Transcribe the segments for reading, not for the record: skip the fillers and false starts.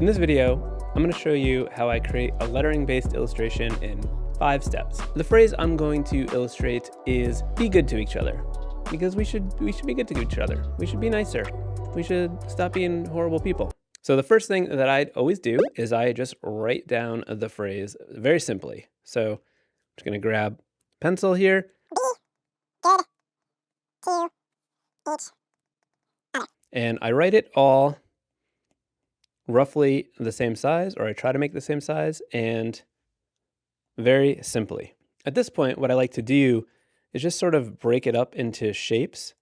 In this video, I'm going to show you how I create a lettering-based illustration in 5 steps. The phrase I'm going to illustrate is be good to each other, because we should be good to each other. We should be nicer. We should stop being horrible people. So the first thing that I'd always do is I just write down the phrase very simply. So I'm just going to grab pencil here. Be good to each other. And I write it all roughly the same size, or I try to make the same size, and very simply. At this point, what I like to do is just sort of break it up into shapes.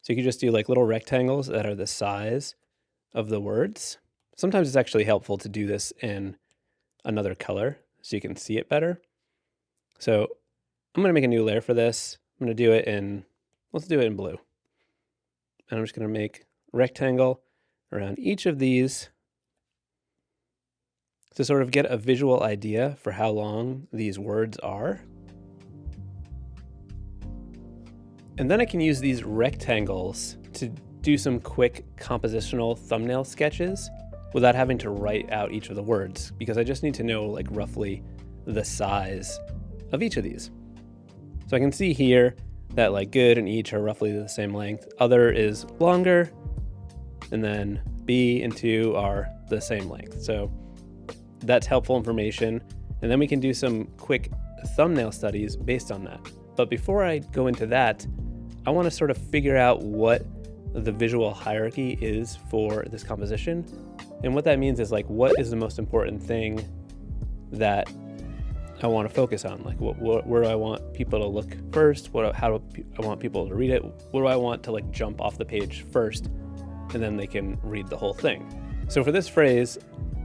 So you can just do like little rectangles that are the size of the words. Sometimes it's actually helpful to do this in another color so you can see it better. So I'm going to make a new layer for this. I'm going to do it in, let's do it in blue. And I'm just going to make a rectangle around each of these to sort of get a visual idea for how long these words are. And then I can use these rectangles to do some quick compositional thumbnail sketches without having to write out each of the words, because I just need to know like roughly the size of each of these. So I can see here that like good and each are roughly the same length. Other is longer, and then B and 2 are the same length. So that's helpful information. And then we can do some quick thumbnail studies based on that. But before I go into that, I want to sort of figure out what the visual hierarchy is for this composition. And what that means is like, what is the most important thing that I want to focus on? Like where do I want people to look first? How do I want people to read it? What do I want to like jump off the page first, and then they can read the whole thing? So for this phrase,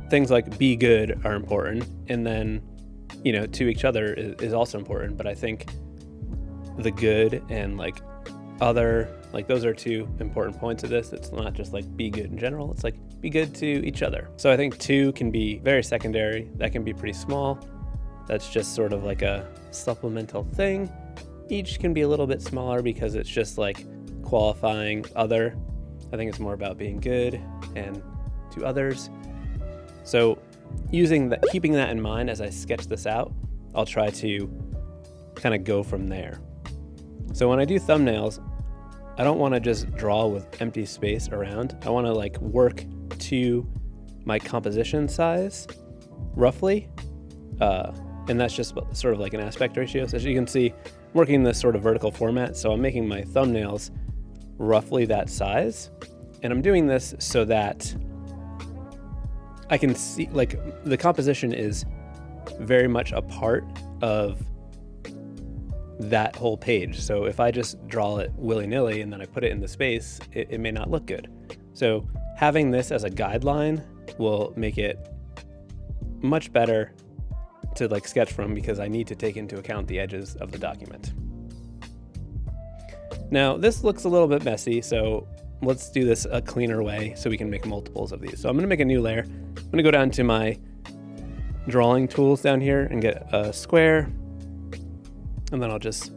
things like be good are important, and then, you know, to each other is also important. But I think the good and like other, like those are 2 important points of this. It's not just like be good in general, it's like be good to each other. So I think 2 can be very secondary. That can be pretty small. That's just sort of like a supplemental thing. Each can be a little bit smaller because it's just like qualifying other. I think it's more about being good and to others. So using that, keeping that in mind as I sketch this out, I'll try to kind of go from there. So when I do thumbnails, I don't want to just draw with empty space around. I want to like work to my composition size roughly. And that's just sort of like an aspect ratio. So as you can see, I'm working this sort of vertical format. So I'm making my thumbnails roughly that size. And I'm doing this so that I can see like the composition is very much a part of that whole page. So if I just draw it willy-nilly and then I put it in the space, it may not look good. So having this as a guideline will make it much better to like sketch from, because I need to take into account the edges of the document. Now this looks a little bit messy, so let's do this a cleaner way so we can make multiples of these. So I'm going to make a new layer. I'm going to go down to my drawing tools down here and get a square. And then I'll just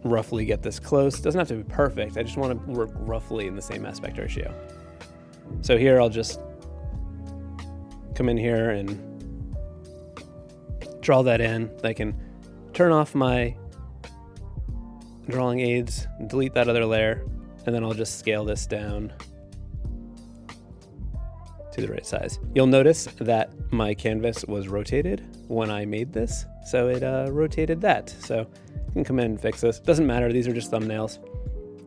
roughly get this close. Doesn't have to be perfect. I just want to work roughly in the same aspect ratio. So here I'll just come in here and draw that in. I can turn off my drawing aids, delete that other layer, and then I'll just scale this down to the right size. You'll notice that my canvas was rotated when I made this, so it rotated that. So you can come in and fix this. Doesn't matter, these are just thumbnails,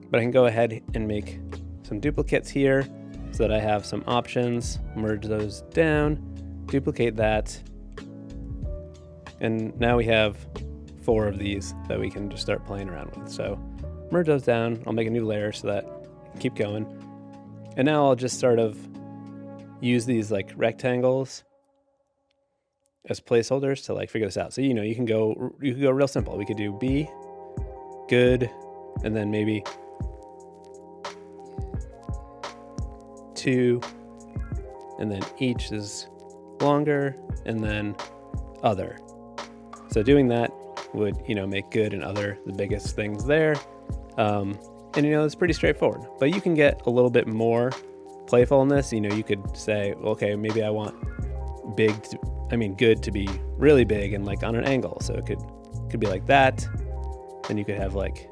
but I can go ahead and make some duplicates here so that I have some options, merge those down, duplicate that, and now we have 4 of these that we can just start playing around with. So merge those down, I'll make a new layer so that I can keep going. And now I'll just sort of use these like rectangles as placeholders to like figure this out. So, you know, you can go real simple. We could do be good, and then maybe 2, and then each is longer, and then other. So doing that would, you know, make good and other the biggest things there. And, you know, it's pretty straightforward, but you can get a little bit more playfulness, you know, you could say, okay, maybe I want good to be really big and like on an angle. So it could be like that. Then you could have like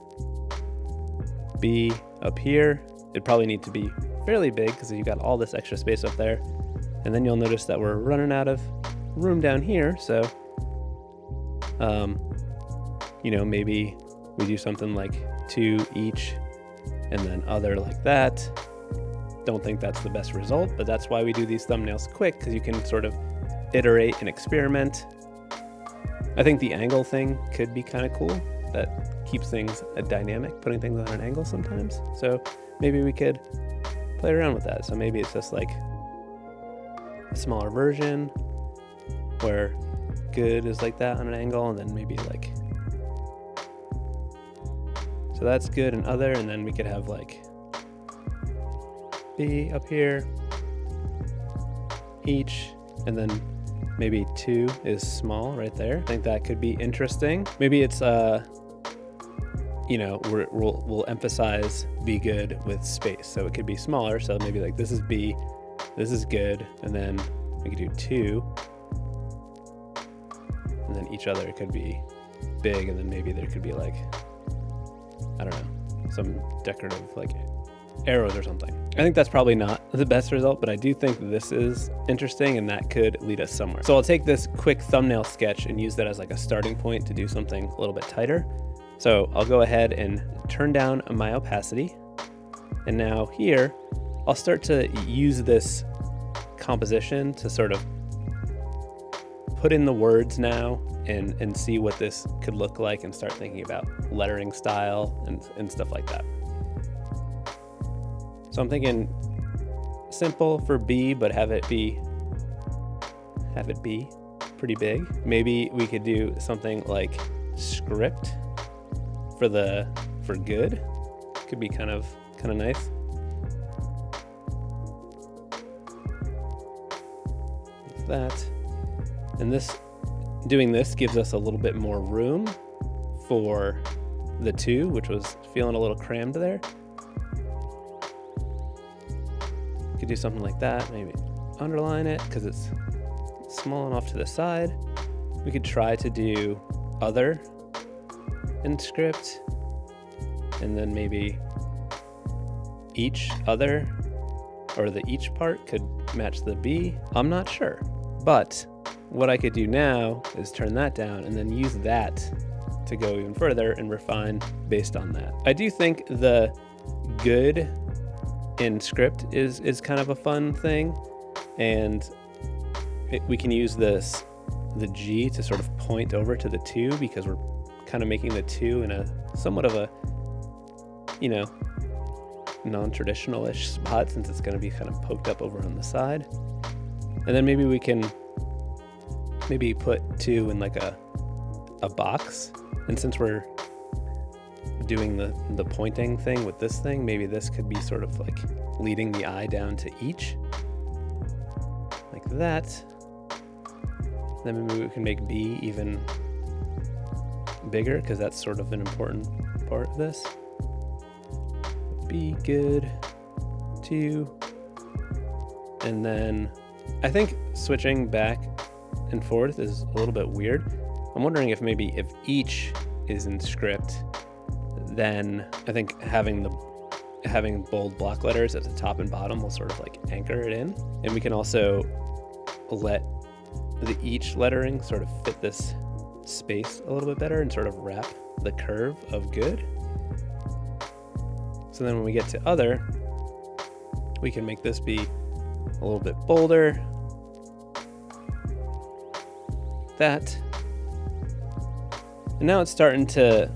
B up here. It'd probably need to be fairly big because you got all this extra space up there. And then you'll notice that we're running out of room down here. So, you know, maybe we do something like 2 each and then other like that. Don't think that's the best result, but that's why we do these thumbnails quick, because you can sort of iterate and experiment. I think the angle thing could be kind of cool. That keeps things dynamic, putting things on an angle sometimes. So maybe we could play around with that. So maybe it's just like a smaller version where good is like that on an angle, and then maybe like, so that's good and other, and then we could have like B up here each, and then maybe 2 is small right there. I think that could be interesting. Maybe it's you know, we'll emphasize be good with space, so it could be smaller. So maybe like this is B, this is good, and then we could do 2, and then each other could be big, and then maybe there could be like, I don't know, some decorative like arrows or something. I think that's probably not the best result, but I do think this is interesting and that could lead us somewhere. So I'll take this quick thumbnail sketch and use that as like a starting point to do something a little bit tighter. So I'll go ahead and turn down my opacity. And now here, I'll start to use this composition to sort of put in the words now and see what this could look like, and start thinking about lettering style and stuff like that. So I'm thinking simple for B, but have it be pretty big. Maybe we could do something like script for good. Could be kind of nice. Like that. And doing this gives us a little bit more room for the 2, which was feeling a little crammed there. Could do something like that, maybe underline it because it's small enough to the side. We could try to do other in script, and then maybe each other, or the each part could match the B. I'm not sure, but what I could do now is turn that down and then use that to go even further and refine based on that. I do think the good in script is kind of a fun thing, and we can use the G to sort of point over to the 2, because we're kind of making the 2 in a somewhat of a, you know, non-traditional-ish spot, since it's going to be kind of poked up over on the side. And then maybe we can put 2 in like a box, and since we're doing the pointing thing with this thing, maybe this could be sort of like leading the eye down to each, like that. Then maybe we can make B even bigger, because that's sort of an important part of this. Be good, 2, and then I think switching back and forth is a little bit weird. I'm wondering if maybe if each is in script, then I think having bold block letters at the top and bottom will sort of like anchor it in. And we can also let the each lettering sort of fit this space a little bit better and sort of wrap the curve of good. So then when we get to other, we can make this be a little bit bolder. That. And now it's starting to,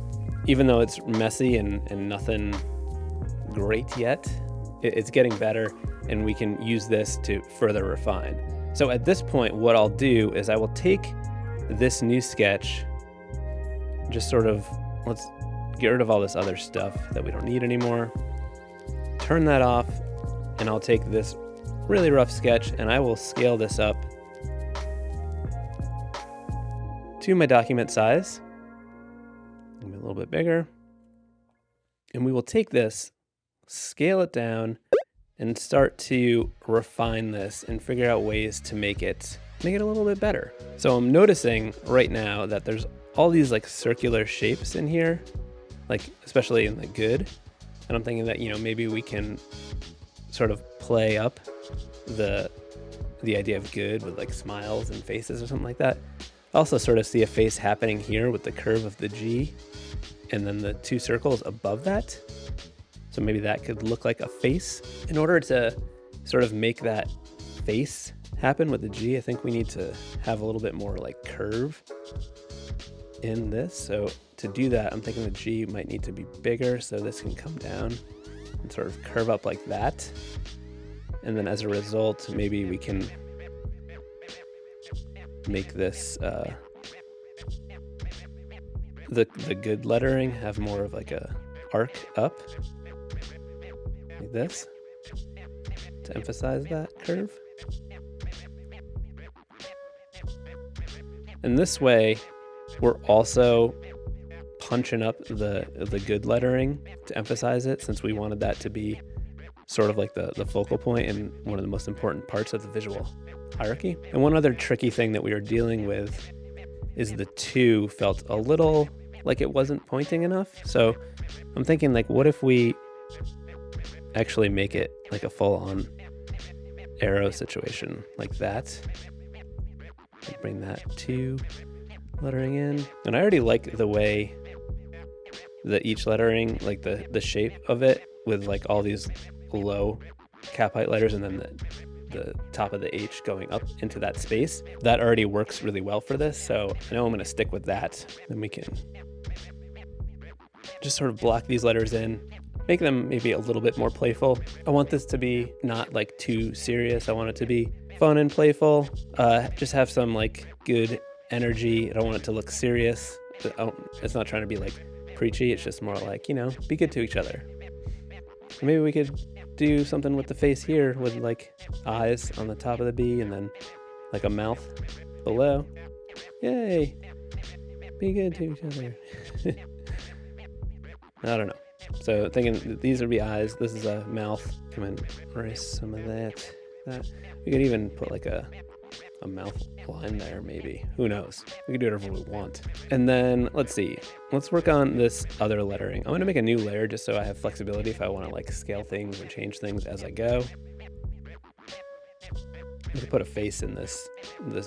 even though it's messy and nothing great yet, it's getting better, and we can use this to further refine. So at this point, what I'll do is I will take this new sketch, just sort of, let's get rid of all this other stuff that we don't need anymore, turn that off, and I'll take this really rough sketch and I will scale this up to my document size, maybe a little bit bigger, and we will take this, scale it down, and start to refine this and figure out ways to make it a little bit better. So I'm noticing right now that there's all these like circular shapes in here, like especially in the good. And I'm thinking that, maybe we can sort of play up the idea of good with like smiles and faces or something like that. I also sort of see a face happening here with the curve of the G and then the two circles above that. So maybe that could look like a face. In order to sort of make that face happen with the G, I think we need to have a little bit more like curve in this. So to do that, I'm thinking the G might need to be bigger so this can come down and sort of curve up like that. And then as a result, maybe we can make this, the good lettering have more of like a arc up, like this, to emphasize that curve. And this way, we're also punching up the good lettering to emphasize it, since we wanted that to be sort of like the focal point and one of the most important parts of the visual hierarchy. And one other tricky thing that we were dealing with is the 2 felt a little like it wasn't pointing enough. So I'm thinking, like, what if we actually make it like a full-on arrow situation like that? Bring that 2 lettering in. And I already like the way that each lettering, like the shape of it with like all these low cap height letters and then the top of the H going up into that space. That already works really well for this. So I know I'm going to stick with that. Then we can just sort of block these letters in, make them maybe a little bit more playful. I want this to be not like too serious. I want it to be fun and playful. Just have some like good energy. I don't want it to look serious. It's not trying to be like preachy. It's just more like, be good to each other. Maybe we could do something with the face here with like eyes on the top of the B and then like a mouth below. Yay! Be good to each other. I don't know. So thinking these would be eyes. This is a mouth. Come and erase some of that. We could even put like a mouth line there, maybe. Who knows? We could do whatever we want. And then let's see. Let's work on this other lettering. I'm gonna make a new layer just so I have flexibility if I want to like scale things or change things as I go. We could put a face in this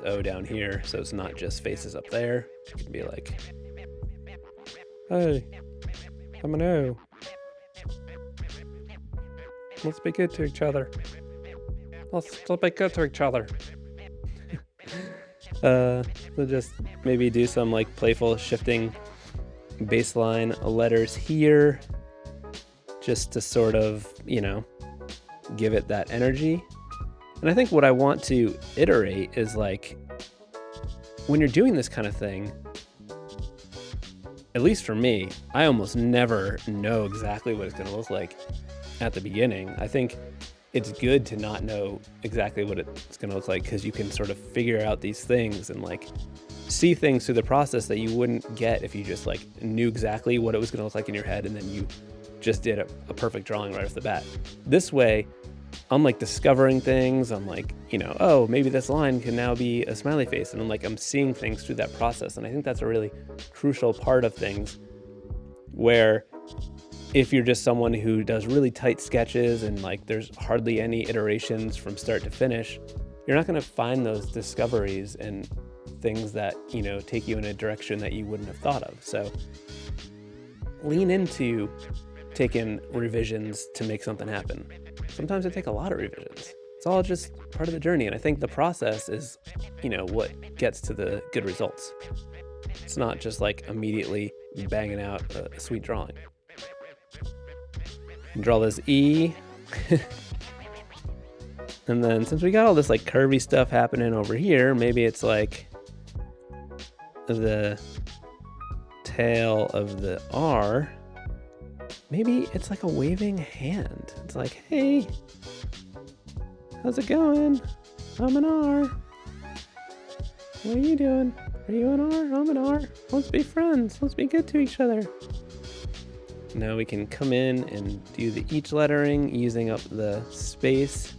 O down here, so it's not just faces up there. It could be like, hey, I'm an O. Let's be good to each other. Let's be good to each other. So just maybe do some like playful shifting baseline letters here, just to sort of, give it that energy. And I think what I want to iterate is like, when you're doing this kind of thing, at least for me, I almost never know exactly what it's going to look like at the beginning. I think it's good to not know exactly what it's going to look like, because you can sort of figure out these things and like see things through the process that you wouldn't get if you just like knew exactly what it was going to look like in your head and then you just did a perfect drawing right off the bat. This way, I'm like discovering things. I'm like, oh, maybe this line can now be a smiley face. And I'm seeing things through that process. And I think that's a really crucial part of things, where if you're just someone who does really tight sketches and like there's hardly any iterations from start to finish, you're not going to find those discoveries and things that, take you in a direction that you wouldn't have thought of. So lean into taking revisions to make something happen. Sometimes it takes a lot of revisions. It's all just part of the journey. And I think the process is, what gets to the good results. It's not just like immediately banging out a sweet drawing. Draw this E. And then since we got all this like curvy stuff happening over here, maybe it's like the tail of the R. Maybe it's like a waving hand. It's like, hey, how's it going? I'm an R. What are you doing? Are you an R? I'm an R. Let's be friends. Let's be good to each other. Now we can come in and do the each lettering using up the space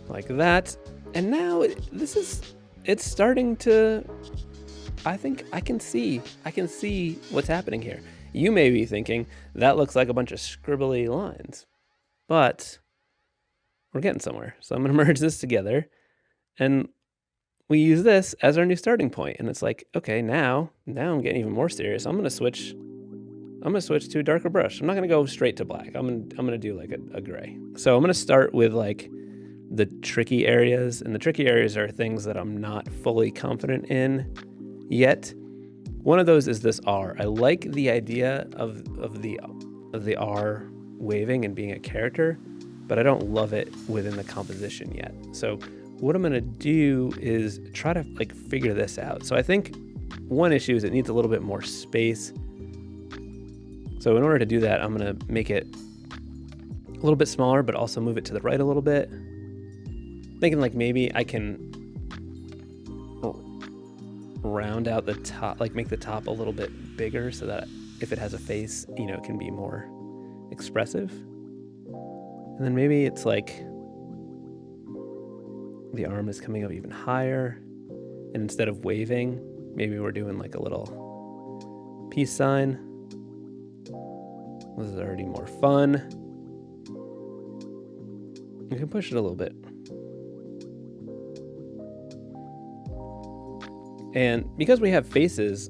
like that. And now it's starting to, I think I can see what's happening here. You may be thinking that looks like a bunch of scribbly lines, but we're getting somewhere. So I'm going to merge this together, and we use this as our new starting point. And it's like, okay, now I'm getting even more serious. I'm going to switch to a darker brush. I'm not going to go straight to black. I'm going to do like a gray. So I'm going to start with like the tricky areas, and the tricky areas are things that I'm not fully confident in yet. One of those is this R. I like the idea of the R waving and being a character, but I don't love it within the composition yet. So what I'm gonna do is try to like figure this out. So I think one issue is it needs a little bit more space. So in order to do that, I'm gonna make it a little bit smaller, but also move it to the right a little bit. Thinking like maybe I can round out the top, like make the top a little bit bigger so that if it has a face, you know, it can be more expressive. And then maybe it's like the arm is coming up even higher, and instead of waving, maybe we're doing like a little peace sign. This is already more fun. You can push it a little bit. And because we have faces,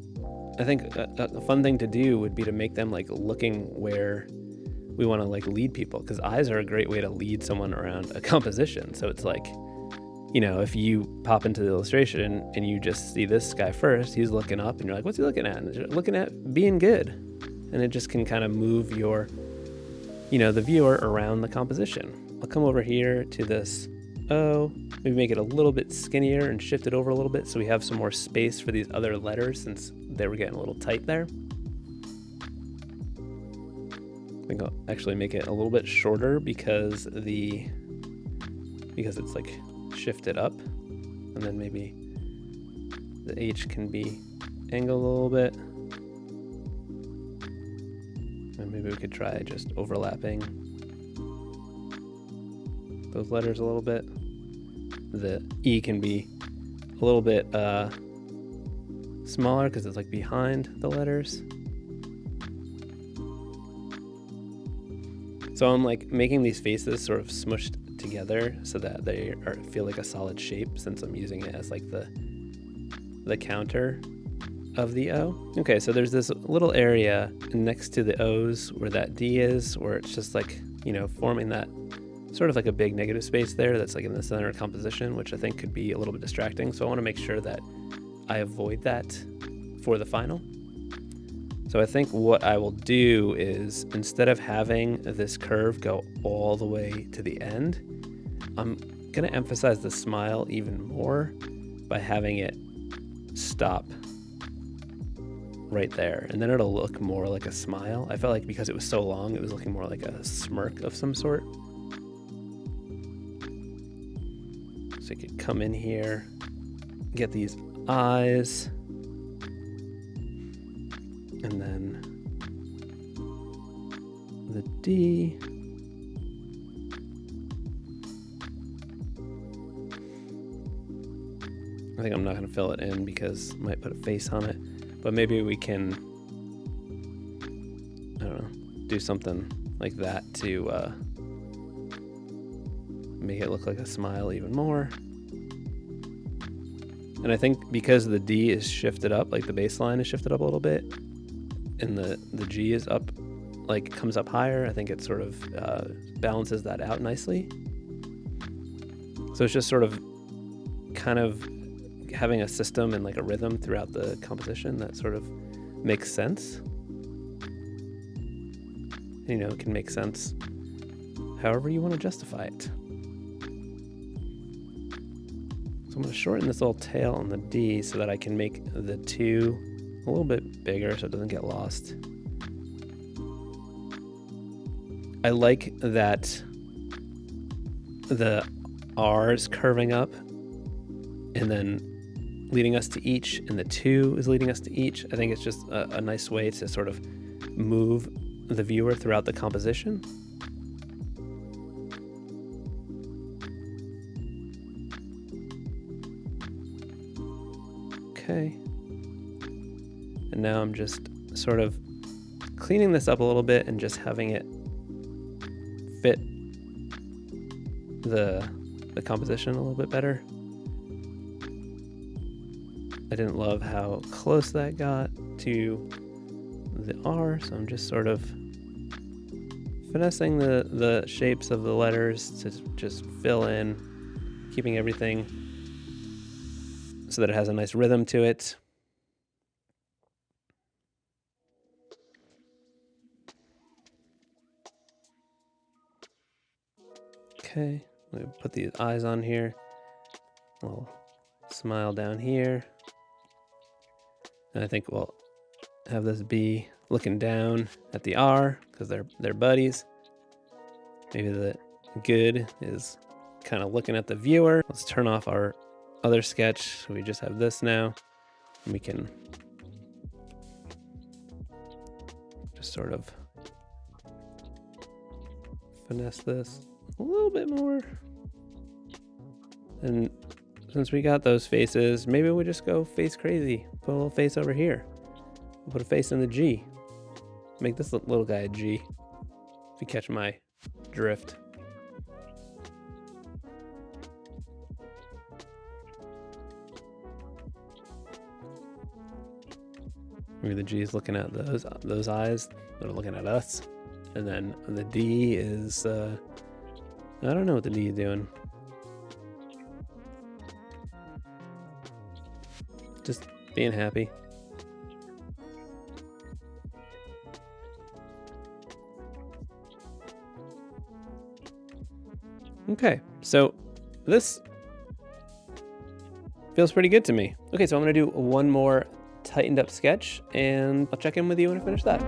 I think a fun thing to do would be to make them like looking where we want to like lead people, because eyes are a great way to lead someone around a composition. So it's like, you know, if you pop into the illustration and you just see this guy first, he's looking up and you're like, what's he looking at? And you're looking at being good. And it just can kind of move your, you know, the viewer around the composition. I'll come over here to this O, maybe make it a little bit skinnier and shift it over a little bit so we have some more space for these other letters since they were getting a little tight there. I think I'll actually make it a little bit shorter because it's like shifted up, and then maybe the H can be angled a little bit. And maybe we could try just overlapping those letters a little bit. The E can be a little bit smaller because it's like behind the letters. So I'm like making these faces sort of smushed together so that they feel like a solid shape, since I'm using it as like the counter of the O. Okay, so there's this little area next to the O's where that D is, where it's just like, you know, forming that sort of like a big negative space there that's like in the center of composition, which I think could be a little bit distracting. So I want to make sure that I avoid that for the final. So I think what I will do is, instead of having this curve go all the way to the end, I'm going to emphasize the smile even more by having it stop right there. And then it'll look more like a smile. I felt like because it was so long, it was looking more like a smirk of some sort. So you could come in here, get these eyes, and then the D. I think I'm not going to fill it in because I might put a face on it, but maybe we can, I don't know, do something like that to make it look like a smile even more. And I think because the D is shifted up, like the baseline is shifted up a little bit, and the G is up, like comes up higher, I think it sort of balances that out nicely. So it's just sort of kind of having a system and like a rhythm throughout the composition that sort of makes sense. You know, it can make sense however you want to justify it. So I'm going to shorten this little tail on the D so that I can make the 2 a little bit bigger so it doesn't get lost. I like that the R is curving up, and then leading us to each, and the 2 is leading us to each. I think it's just a nice way to sort of move the viewer throughout the composition. Okay. And now I'm just sort of cleaning this up a little bit and just having it fit the composition a little bit better. I didn't love how close that got to the R, so I'm just sort of finessing the shapes of the letters to just fill in, keeping everything so that it has a nice rhythm to it. Okay, we put these eyes on here. A little smile down here. And I think we'll have this B looking down at the R because they're buddies. Maybe the good is kind of looking at the viewer. Let's turn off our other sketch. So we just have this now. And we can just sort of finesse this a little bit more. And since we got those faces, maybe we just go face crazy. Put a little face over here. We'll put a face in the G. Make this little guy a G. If you catch my drift. Maybe the G is looking at those eyes that are looking at us. And then the D is, I don't know what the D is doing. Just being happy. Okay, so this feels pretty good to me. Okay, so I'm gonna do one more tightened up sketch and I'll check in with you when I finish that.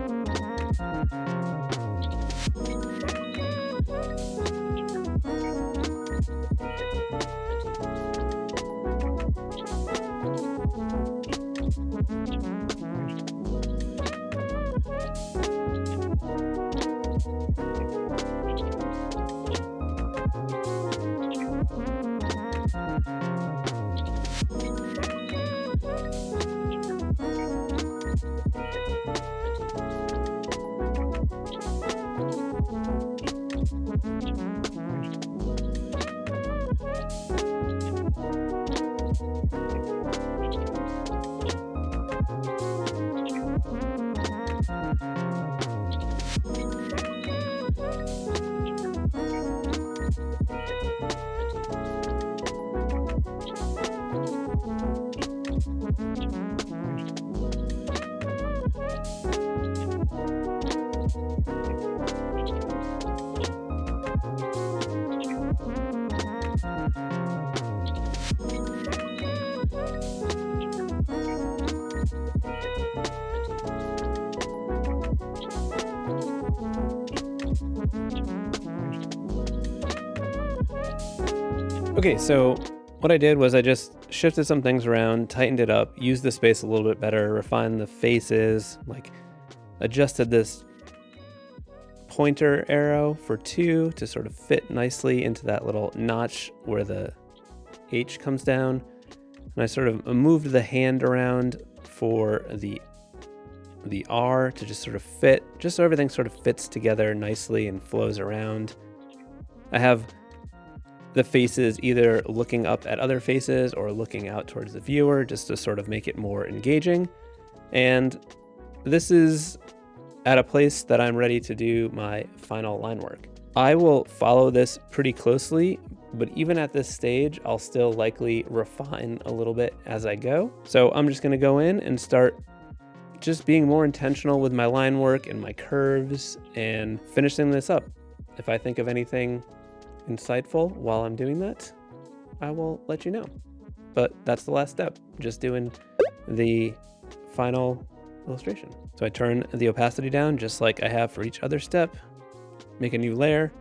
Okay, so what I did was I just shifted some things around, tightened it up, used the space a little bit better, refined the faces, like adjusted this pointer arrow for 2 to sort of fit nicely into that little notch where the H comes down. And I sort of moved the hand around for the R to just sort of fit, just so everything sort of fits together nicely and flows around. I have the faces either looking up at other faces or looking out towards the viewer just to sort of make it more engaging. And this is at a place that I'm ready to do my final line work. I will follow this pretty closely, but even at this stage, I'll still likely refine a little bit as I go. So I'm just gonna go in and start just being more intentional with my line work and my curves and finishing this up. If I think of anything insightful while I'm doing that, I will let you know. But that's the last step, just doing the final illustration. So I turn the opacity down just like I have for each other step, make a new layer.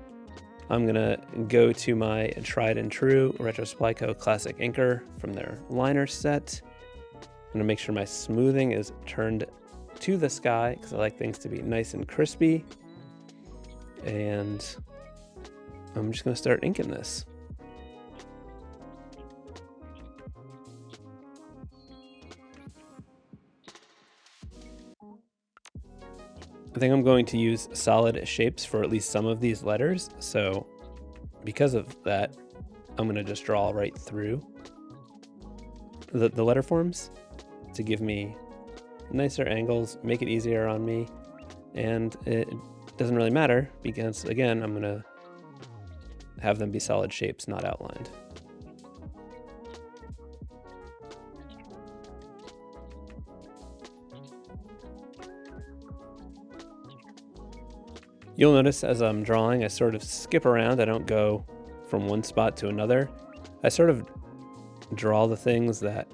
I'm gonna go to my tried and true Retro Supply Co. Classic Inker from their liner set. I'm gonna make sure my smoothing is turned to the sky because I like things to be nice and crispy. And I'm just gonna start inking this. I think I'm going to use solid shapes for at least some of these letters. So because of that, I'm gonna just draw right through the letter forms to give me nicer angles, make it easier on me. And it doesn't really matter because, again, I'm gonna have them be solid shapes, not outlined. You'll notice as I'm drawing, I sort of skip around. I don't go from one spot to another. I sort of draw the things that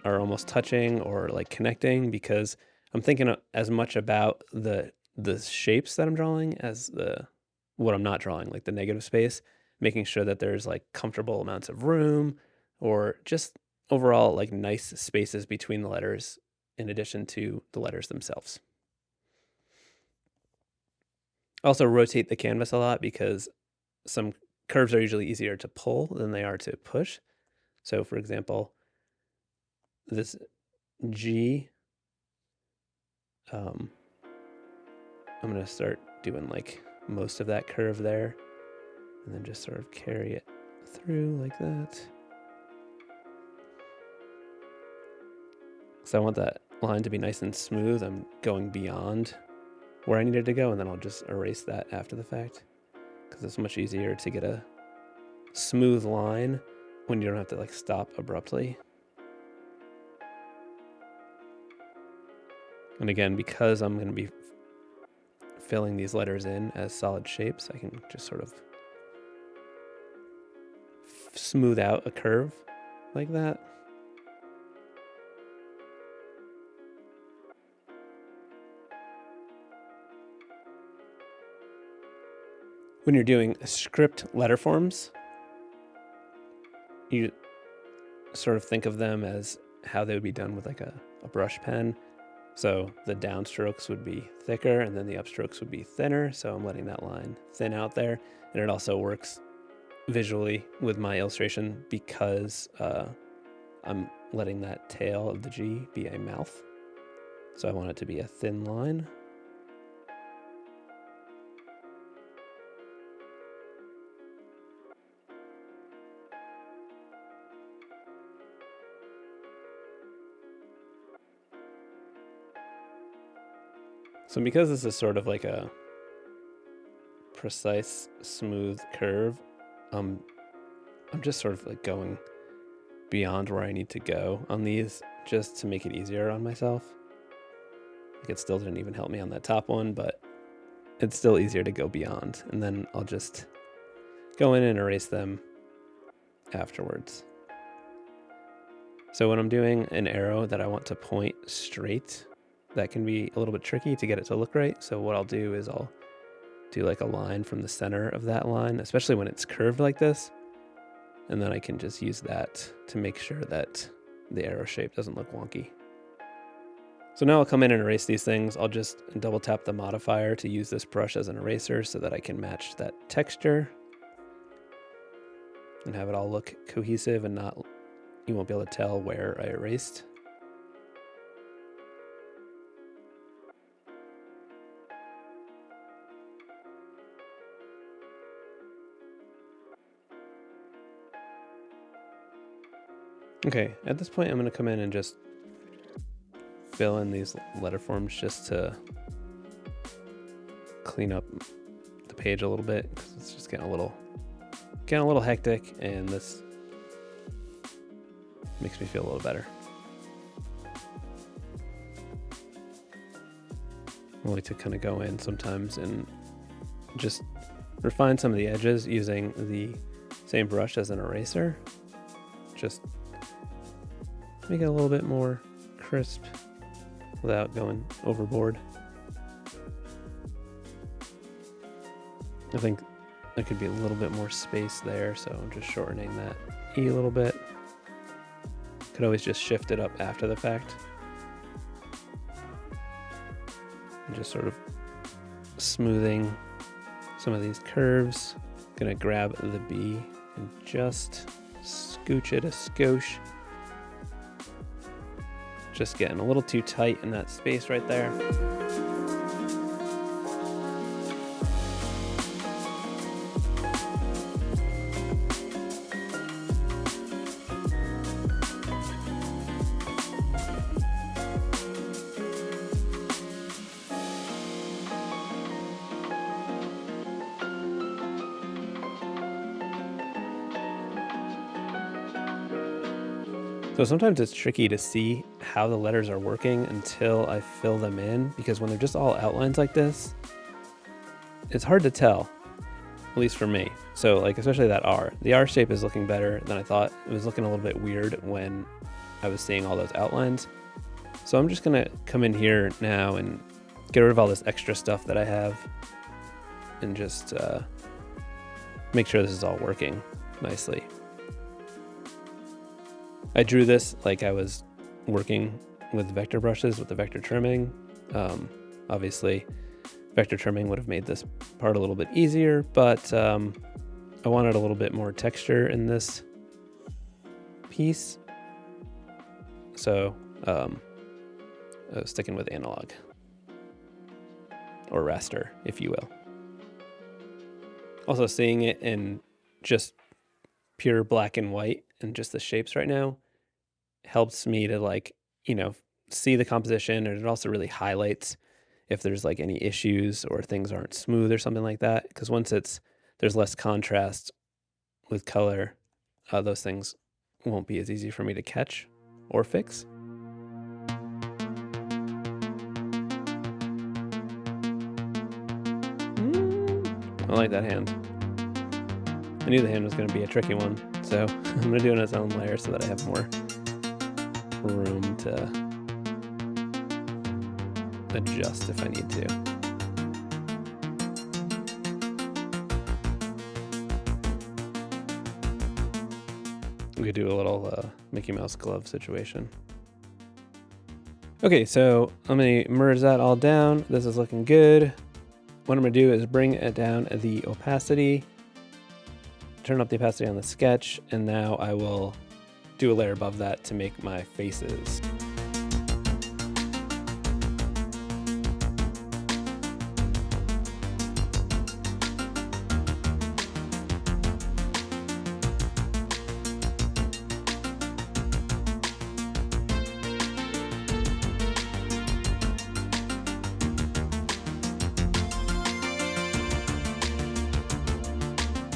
are almost touching or like connecting because I'm thinking as much about the shapes that I'm drawing as what I'm not drawing, like the negative space, making sure that there's like comfortable amounts of room or just overall like nice spaces between the letters in addition to the letters themselves. Also rotate the canvas a lot because some curves are usually easier to pull than they are to push. So for example, this G, I'm gonna start doing like most of that curve there and then just sort of carry it through like that. So I want that line to be nice and smooth. I'm going beyond where I needed to go, and then I'll just erase that after the fact because it's much easier to get a smooth line when you don't have to like stop abruptly. And again, because I'm going to be filling these letters in as solid shapes, I can just sort of smooth out a curve like that. When you're doing script letter forms, you sort of think of them as how they would be done with like a brush pen. So the downstrokes would be thicker and then the upstrokes would be thinner. So I'm letting that line thin out there. And it also works visually with my illustration because I'm letting that tail of the G be a mouth. So I want it to be a thin line. So because this is sort of like a precise, smooth curve, I'm just sort of like going beyond where I need to go on these just to make it easier on myself. Like it still didn't even help me on that top one, but it's still easier to go beyond. And then I'll just go in and erase them afterwards. So when I'm doing an arrow that I want to point straight, that can be a little bit tricky to get it to look right. So what I'll do is I'll do like a line from the center of that line, especially when it's curved like this. And then I can just use that to make sure that the arrow shape doesn't look wonky. So now I'll come in and erase these things. I'll just double tap the modifier to use this brush as an eraser so that I can match that texture and have it all look cohesive and not, you won't be able to tell where I erased. Okay, at this point I'm going to come in and just fill in these letter forms just to clean up the page a little bit because it's just getting a little hectic, and this makes me feel a little better. I like to kind of go in sometimes and just refine some of the edges using the same brush as an eraser. Just make it a little bit more crisp without going overboard. I think there could be a little bit more space there, so I'm just shortening that E a little bit. could always just shift it up after the fact. And just sort of smoothing some of these curves. Gonna grab the B and just scooch it a skosh. Just getting a little too tight in that space right there. So sometimes it's tricky to see how the letters are working until I fill them in, because when they're just all outlines like this, it's hard to tell, at least for me. So like, especially that R. The R shape is looking better than I thought. It was looking a little bit weird when I was seeing all those outlines. So I'm just gonna come in here now and get rid of all this extra stuff that I have and just make sure this is all working nicely. I drew this like I was working with vector brushes with the vector trimming. Obviously, vector trimming would have made this part a little bit easier, but I wanted a little bit more texture in this piece. So I was sticking with analog, or raster, if you will. Also, seeing it in just pure black and white and just the shapes right now helps me to, like, you know, see the composition, and it also really highlights if there's like any issues or things aren't smooth or something like that. Because once there's less contrast with color, those things won't be as easy for me to catch or fix. I like that hand. I knew the hand was going to be a tricky one, so I'm going to do it in its own layer so that I have more room to adjust if I need to. We could do a little Mickey Mouse glove situation. Okay, so let me merge that all down. This is looking good. What I'm going to do is bring it down the opacity, turn up the opacity on the sketch, and now I will do a layer above that to make my faces.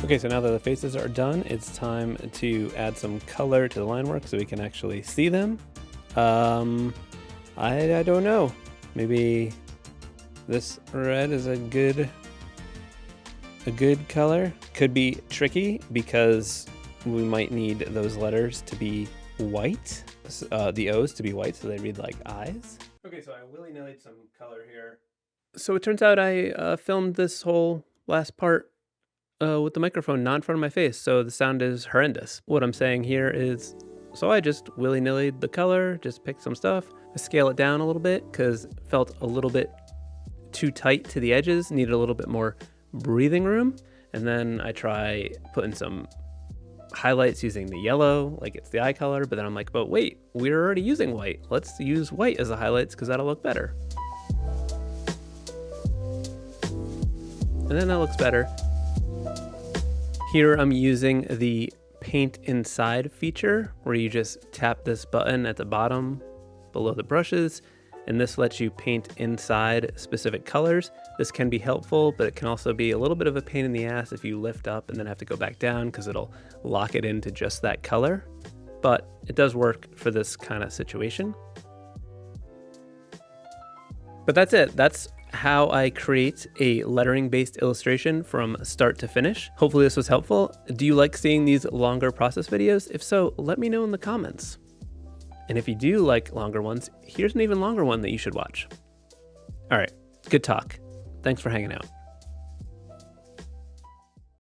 Okay, so now that the faces are done, it's time to add some color to the line work so we can actually see them. I don't know. Maybe this red is a good color. Could be tricky because we might need those letters to be white, the O's to be white, so they read like eyes. Okay, so I willy-nilly some color here. So it turns out I filmed this whole last part with the microphone not in front of my face, so the sound is horrendous. What I'm saying here is, so I just willy-nilly'd the color, just picked some stuff. I scale it down a little bit because it felt a little bit too tight to the edges, needed a little bit more breathing room. And then I try putting some highlights using the yellow, like it's the eye color, but then I'm like, but wait, we're already using white. Let's use white as the highlights because that'll look better. And then that looks better. Here I'm using the paint inside feature where you just tap this button at the bottom below the brushes, and this lets you paint inside specific colors. This can be helpful, but it can also be a little bit of a pain in the ass if you lift up and then have to go back down because it'll lock it into just that color. But it does work for this kind of situation. But that's it. That's how I create a lettering-based illustration from start to finish. Hopefully this was helpful. Do you like seeing these longer process videos? If so, let me know in the comments. And if you do like longer ones, here's an even longer one that you should watch. All right, good talk. Thanks for hanging out.